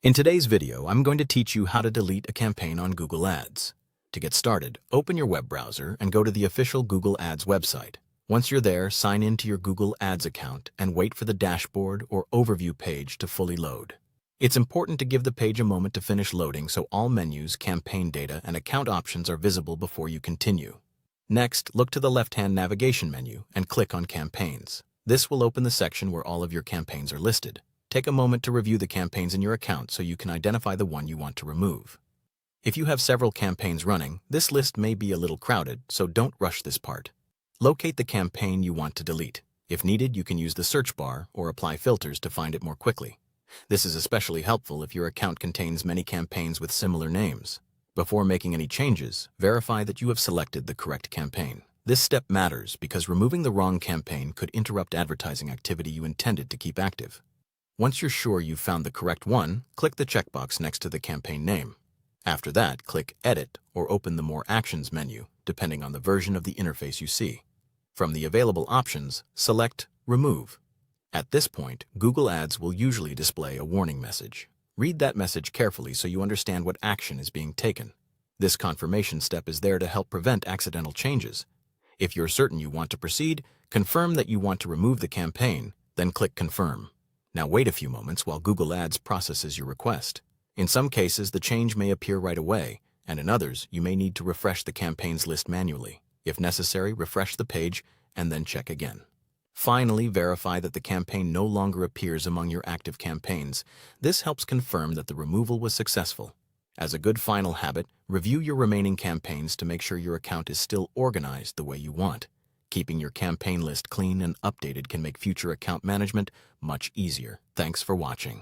In today's video, I'm going to teach you how to delete a campaign on Google Ads. To get started, open your web browser and go to the official Google Ads website. Once you're there, sign into your Google Ads account and wait for the dashboard or overview page to fully load. It's important to give the page a moment to finish loading so all menus, campaign data, and account options are visible before you continue. Next, look to the left-hand navigation menu and click on Campaigns. This will open the section where all of your campaigns are listed. Take a moment to review the campaigns in your account so you can identify the one you want to remove. If you have several campaigns running, this list may be a little crowded, so don't rush this part. Locate the campaign you want to delete. If needed, you can use the search bar or apply filters to find it more quickly. This is especially helpful if your account contains many campaigns with similar names. Before making any changes, verify that you have selected the correct campaign. This step matters because removing the wrong campaign could interrupt advertising activity you intended to keep active. Once you're sure you've found the correct one, click the checkbox next to the campaign name. After that, click Edit or open the More Actions menu, depending on the version of the interface you see. From the available options, select Remove. At this point, Google Ads will usually display a warning message. Read that message carefully so you understand what action is being taken. This confirmation step is there to help prevent accidental changes. If you're certain you want to proceed, confirm that you want to remove the campaign, then click Confirm. Now wait a few moments while Google Ads processes your request. In some cases, the change may appear right away, and in others, you may need to refresh the campaigns list manually. If necessary, refresh the page and then check again. Finally, verify that the campaign no longer appears among your active campaigns. This helps confirm that the removal was successful. As a good final habit, review your remaining campaigns to make sure your account is still organized the way you want. Keeping your campaign list clean and updated can make future account management much easier. Thanks for watching.